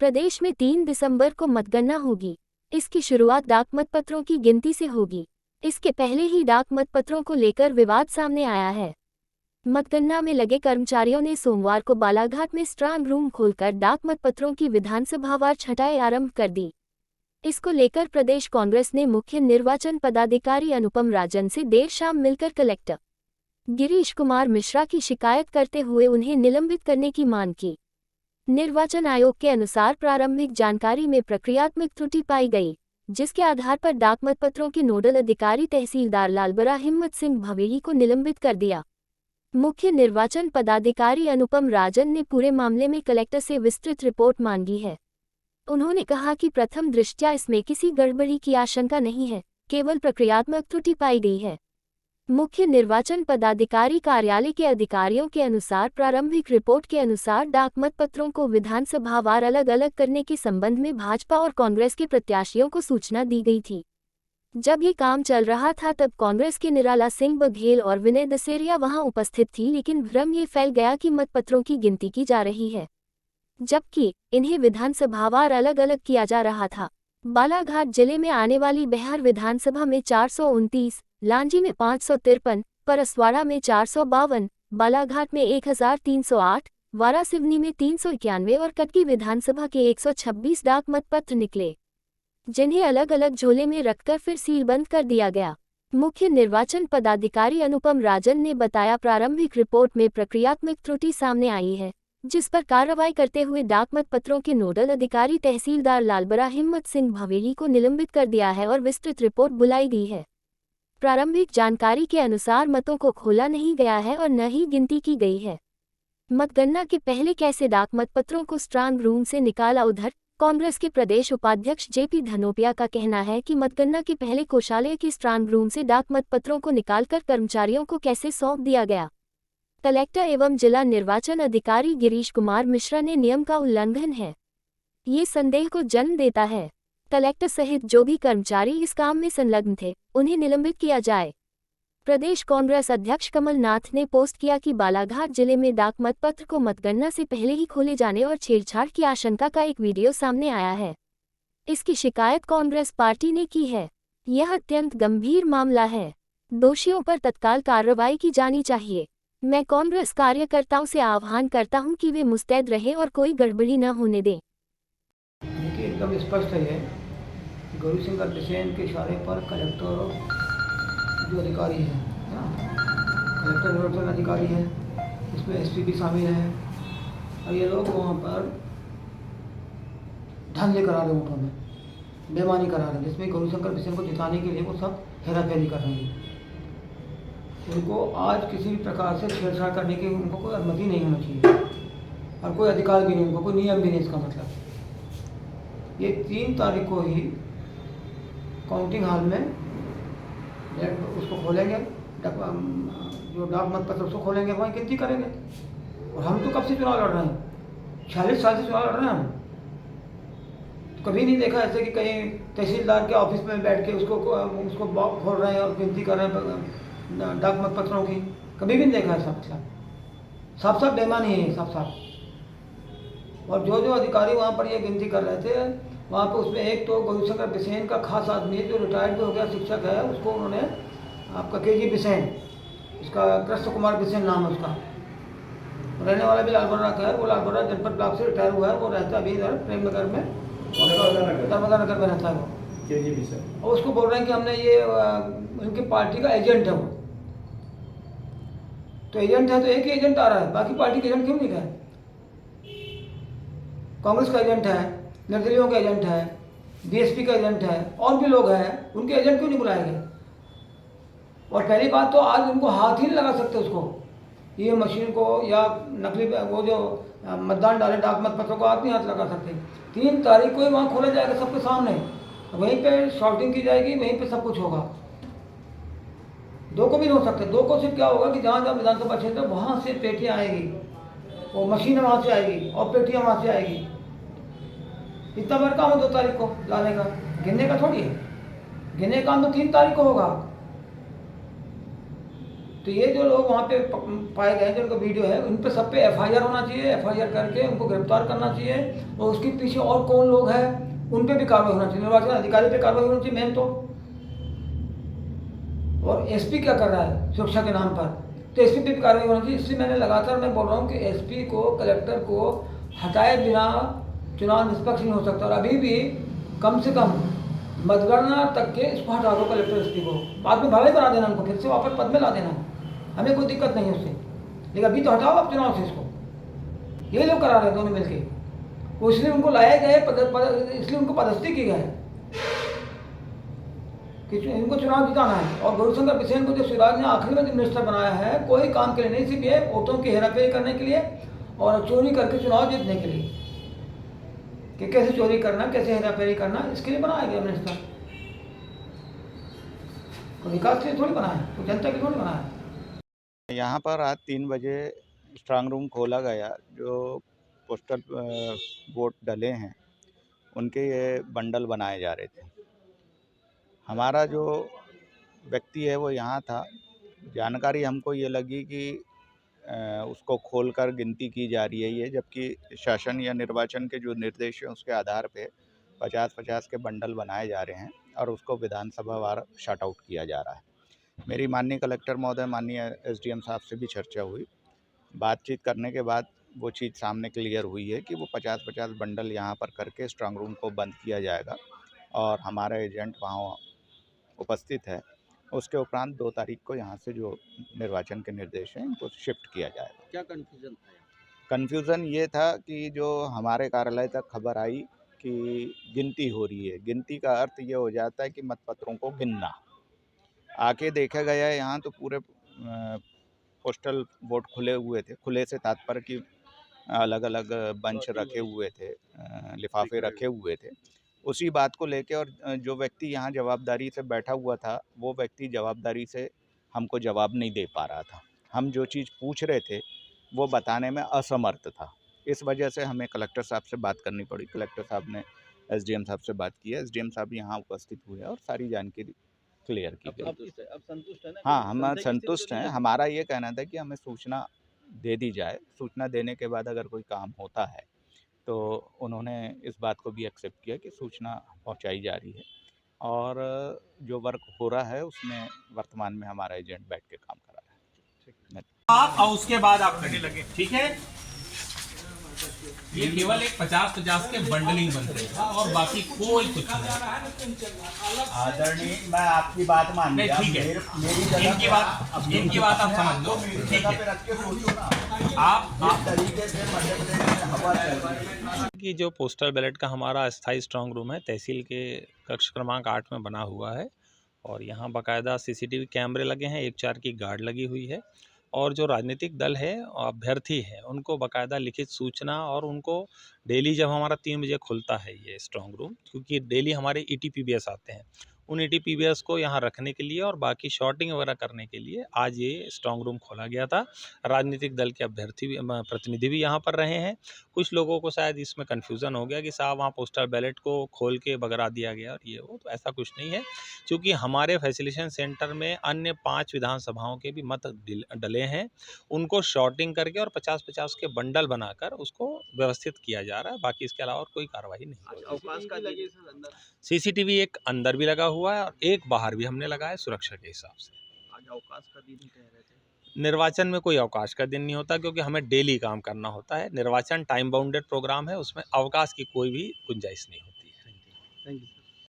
प्रदेश में 3 दिसंबर को मतगणना होगी। इसकी शुरुआत डाक मतपत्रों की गिनती से होगी। इसके पहले ही डाक मतपत्रों को लेकर विवाद सामने आया है। मतगणना में लगे कर्मचारियों ने सोमवार को बालाघाट में स्ट्रांग रूम खोलकर डाक मतपत्रों की विधानसभावार छँटाई आरंभ कर दी। इसको लेकर प्रदेश कांग्रेस ने मुख्य निर्वाचन पदाधिकारी अनुपम राजन से देर शाम मिलकर कलेक्टर गिरीश कुमार मिश्रा की शिकायत करते हुए उन्हें निलंबित करने की मांग की। निर्वाचन आयोग के अनुसार प्रारंभिक जानकारी में प्रक्रियात्मक त्रुटि पाई गई, जिसके आधार पर डाक मतपत्रों के नोडल अधिकारी तहसीलदार लालबरा हिम्मत सिंह भवेली को निलंबित कर दिया। मुख्य निर्वाचन पदाधिकारी अनुपम राजन ने पूरे मामले में कलेक्टर से विस्तृत रिपोर्ट मांगी है। उन्होंने कहा कि प्रथम दृष्टया इसमें किसी गड़बड़ी की आशंका नहीं है, केवल प्रक्रियात्मक त्रुटि पाई गई है। मुख्य निर्वाचन पदाधिकारी कार्यालय के अधिकारियों के अनुसार प्रारंभिक रिपोर्ट के अनुसार डाक मतपत्रों को विधानसभावार अलग अलग करने के संबंध में भाजपा और कांग्रेस के प्रत्याशियों को सूचना दी गई थी। जब ये काम चल रहा था तब कांग्रेस के निराला सिंह बघेल और विनय दसेरिया वहां उपस्थित थी, लेकिन भ्रम ये फैल गया कि मतपत्रों की गिनती की जा रही है, जबकि इन्हें विधानसभावार अलग अलग किया जा रहा था। बालाघाट जिले में आने वाली बिहार विधानसभा में 429, लांजी में 553, परसवाड़ा में 452, बालाघाट में 1308, वारासिवनी में 391 और कटकी विधानसभा के 126 डाक मतपत्र निकले, जिन्हें अलग अलग झोले में रखकर फिर सीलबंद कर दिया गया। मुख्य निर्वाचन पदाधिकारी अनुपम राजन ने बताया, प्रारंभिक रिपोर्ट में प्रक्रियात्मक त्रुटि सामने आई है, जिस पर कार्रवाई करते हुए डाक मतपत्रों के नोडल अधिकारी तहसीलदार लालबरा हिम्मत सिंह भवेली को निलंबित कर दिया है और विस्तृत रिपोर्ट बुलाई गई है। प्रारंभिक जानकारी के अनुसार मतों को खोला नहीं गया है और न ही गिनती की गई है। मतगणना के पहले कैसे डाक मतपत्रों को स्ट्रांग रूम से निकाला। उधर कांग्रेस के प्रदेश उपाध्यक्ष जेपी धनोपिया का कहना है कि मतगणना के पहले कोषालय की स्ट्रांग रूम से डाक मतपत्रों को निकालकर कर्मचारियों को कैसे सौंप दिया गया। कलेक्टर एवं जिला निर्वाचन अधिकारी गिरीश कुमार मिश्रा ने नियम का उल्लंघन है, ये संदेह को जन्म देता है। कलेक्टर सहित जो भी कर्मचारी इस काम में संलग्न थे, उन्हें निलंबित किया जाए। प्रदेश कांग्रेस अध्यक्ष कमलनाथ ने पोस्ट किया कि बालाघाट जिले में डाक मतपत्र को मतगणना से पहले ही खोले जाने और छेड़छाड़ की आशंका का एक वीडियो सामने आया है। इसकी शिकायत कांग्रेस पार्टी ने की है। यह अत्यंत गंभीर मामला है, दोषियों पर तत्काल कार्रवाई की जानी चाहिए। मैं कांग्रेस कार्यकर्ताओं से आह्वान करता हूं कि वे मुस्तैद रहें और कोई गड़बड़ी न होने दें। देखिए, एकदम स्पष्ट है कि गौरी शंकर बिसेन के इशारे पर कलेक्टर जो अधिकारी है ना, कलेक्टर निर्वाचन अधिकारी है, इसमें एसपी भी शामिल है और ये लोग वहाँ पर धांधली करा रहे हैं, वोटों में बेईमानी करा रहे हैं, जिसमें गौरी शंकर बिसेन को जिताने के लिए वो सब हेराफेरी कर रहे हैं। उनको आज किसी भी प्रकार से छेड़छाड़ करने की उनको कोई अनुमति नहीं होनी चाहिए और कोई अधिकार भी नहीं, उनको कोई नियम भी नहीं। इसका मतलब ये 3 तारीख को ही काउंटिंग हॉल में उसको खोलेंगे, जो डाक मतपत्र उसको खोलेंगे, वहीं गिनती करेंगे। और हम तो कब से चुनाव लड़ रहे हैं, 46 साल से चुनाव लड़ रहे हैं हम। तो कभी नहीं देखा ऐसे कि कहीं तहसीलदार के ऑफिस में बैठ के उसको बॉक्स खोल रहे हैं और गिनती कर रहे हैं डाक मतपत्रों की, कभी भी नहीं देखा है। साफ साफ बेईमानी है, साफ साफ। और जो अधिकारी वहाँ पर ये गिनती कर रहे थे, वहाँ पर उसमें एक तो गौरी शंकर बिसेन का खास आदमी है जो रिटायर्ड भी हो गया शिक्षक है, उसको उन्होंने आपका केजी बिसेन, उसका कृष्ण कुमार बिसेन नाम है उसका, रहने वाला भी लालबरा का है। वो लालबरा जनपद ब्लॉक से रिटायर हुआ है, वो रहता अभी इधर प्रेम नगर में, नर्मदा नगर में रहता है वो केजी बिसेन। और उसको बोल रहे हैं कि हमने ये उनकी पार्टी का एजेंट है वो। तो एजेंट है तो एक ही एजेंट आ रहा है, बाकी पार्टी के एजेंट क्यों नहीं गए। कांग्रेस का एजेंट है, निर्दलीयों का एजेंट है, बीएसपी का एजेंट है, और भी लोग हैं, उनके एजेंट क्यों नहीं बुलाए गए। और पहली बात तो आज उनको हाथ ही नहीं लगा सकते उसको, ये मशीन को या नकली वो जो मतदान डाले डाक मतपत्रों को हाथ नहीं हाथ लगा सकते। 3 तारीख को ही वहाँ खोला जाएगा सबके सामने, वहीं पे शॉटिंग की जाएगी, वहीं पे सब कुछ होगा। 2 को भी नहीं हो सकते। 2 को सिर्फ क्या होगा कि जहाँ जहाँ विधानसभा क्षेत्र है वहाँ से पेटियाँ आएगी, वो मशीन वहाँ से आएगी और पेटियाँ वहाँ से आएगी। इतना बड़ा काम है 2 तारीख को लाने का, गिनने का थोड़ी है। गिनने का काम तो 3 तारीख को होगा। तो ये जो लोग वहाँ पे पाए गए जो उनका वीडियो है, उन पे सब पे एफआईआर होना चाहिए, एफआईआर करके उनको गिरफ्तार करना चाहिए, और उसके पीछे और कौन लोग हैं उन पे भी कार्रवाई होना चाहिए, निर्वाचन अधिकारी पे कार्रवाई होनी चाहिए मेन तो। और एसपी क्या कर रहा है सुरक्षा के नाम पर, तो एसपी पे भी कार्रवाई होनी चाहिए। इसलिए मैंने लगातार मैं बोल रहा हूँ कि एसपी को, कलेक्टर को हटाए बिना चुनाव निष्पक्ष नहीं हो सकता। और अभी भी कम से कम मतगणना तक के इसको हटा दो, कलेक्टर एसपी को, बाद में भावी बना देना, उनको फिर से वापस पद में ला देना, हमें कोई दिक्कत नहीं है उससे, लेकिन अभी तो हटाओ आप चुनाव से इसको। यही लोग करा रहे हैं दोनों मिलके, वो इसलिए उनको लाए गए, इसलिए उनको पदस्थी की गए कि इनको चुनाव जिताना है। और गौरीशंकर बिसेन को जो शिवराज ने आखिरी में मिनिस्टर बनाया है, कोई काम के लिए नहीं, सिर्फ ये वोटों की हेराफेरी करने के लिए और चोरी करके चुनाव जीतने के लिए, कि कैसे चोरी करना, कैसे हेराफेरी करना, इसके लिए बनाया गया मिनिस्टर। कोई विकास के लिए थोड़ी बनाया है, कोई जनता के लिए थोड़ी बनाया है। यहाँ पर आज 3 बजे स्ट्रांग रूम खोला गया। जो पोस्टल वोट डले हैं उनके ये बंडल बनाए जा रहे थे। हमारा जो व्यक्ति है वो यहाँ था। जानकारी हमको ये लगी कि उसको खोलकर गिनती की जा रही है ये, जबकि शासन या निर्वाचन के जो निर्देश हैं उसके आधार पे 50-50 के बंडल बनाए जा रहे हैं और उसको विधानसभा वार शट आउट किया जा रहा है। मेरी माननीय कलेक्टर महोदय, माननीय एसडीएम साहब से भी चर्चा हुई। बातचीत करने के बाद वो चीज़ सामने क्लियर हुई है कि वो 50-50 बंडल यहाँ पर करके स्ट्रांग रूम को बंद किया जाएगा और हमारा एजेंट वहाँ उपस्थित है। उसके उपरांत 2 तारीख को यहाँ से जो निर्वाचन के निर्देश हैं इनको शिफ्ट किया जाएगा। क्या कन्फ्यूज़न था? कन्फ्यूज़न ये था कि जो हमारे कार्यालय तक खबर आई कि गिनती हो रही है। गिनती का अर्थ ये हो जाता है कि मतपत्रों को गिनना। आके देखा गया यहाँ तो पूरे पोस्टल वोट खुले हुए थे। खुले से तात्पर्य कि अलग अलग बंच रखे हुए थे, लिफाफे रखे हुए थे। उसी बात को लेके और जो व्यक्ति यहाँ जवाबदारी से बैठा हुआ था वो व्यक्ति जवाबदारी से हमको जवाब नहीं दे पा रहा था। हम जो चीज़ पूछ रहे थे वो बताने में असमर्थ था। इस वजह से हमें कलेक्टर साहब से बात करनी पड़ी। कलेक्टर साहब ने एसडीएम साहब से बात की है। एसडीएम साहब यहाँ उपस्थित हुए और सारी जानकारी क्लियर की गई। अब संतुष्ट है ना? हाँ, हम संतुष्ट हैं। हमारा ये कहना था कि हमें सूचना दे दी जाए। सूचना देने के बाद अगर कोई काम होता है तो उन्होंने इस बात को भी एक्सेप्ट किया कि सूचना पहुंचाई जा रही है और जो वर्क हो रहा है उसमें वर्तमान में हमारा एजेंट बैठ के काम कर रहा है। आप और उसके बाद आप करने लगे, ठीक है। ये केवल एक 50-50 के बंडलिंग बनते हैं और बाकी कोई कुछ नहीं। आदरणीय, मैं आपकी बात मान लिया। ठीक है, इनकी बात आप समझ लो, ठीक है। आप तरीके से मध्य प्रदेश में हवा चल रही है कि जो पोस्टल बैलेट का हमारा अस्थाई स्ट्रांग रूम है तहसील के कक्ष क्रमांक 8 में बना हुआ है और यहाँ बाकायदा सीसीटीवी कैमरे लगे हैं, 1-4 की गार्ड लगी हुई है और जो राजनीतिक दल है अभ्यर्थी है उनको बाकायदा लिखित सूचना और उनको डेली जब हमारा 3 बजे खुलता है ये स्ट्रांग रूम, क्योंकि डेली हमारे ईटीपीबीएस आते हैं, उन ईटीपीबीएस को यहाँ रखने के लिए और बाकी शॉर्टिंग वगैरह करने के लिए आज ये स्ट्रांग रूम खोला गया था। राजनीतिक दल के अभ्यर्थी भी प्रतिनिधि भी यहाँ पर रहे हैं। कुछ लोगों को शायद इसमें कन्फ्यूज़न हो गया कि साहब वहाँ पोस्टल बैलेट को खोल के बगरा दिया गया और ये वो, तो ऐसा कुछ नहीं है, क्योंकि हमारे फैसिलिटेशन सेंटर में अन्य 5 विधानसभाओं के भी मत डले हैं, उनको शॉर्टिंग करके और 50-50 के बंडल बनाकर उसको व्यवस्थित किया जा रहा है। बाकी इसके अलावा और कोई कार्रवाई नहीं। अवकाश का लगे अंदर सीसीटीवी एक अंदर भी लगा हुआ है और एक बाहर भी हमने लगाया सुरक्षा के हिसाब से। आज अवकाश का दिन कह रहे थे। निर्वाचन में कोई अवकाश का दिन नहीं होता, क्योंकि हमें डेली काम करना होता है। निर्वाचन टाइम बाउंडेड प्रोग्राम है, उसमें अवकाश की कोई भी गुंजाइश नहीं होती है। Thank you.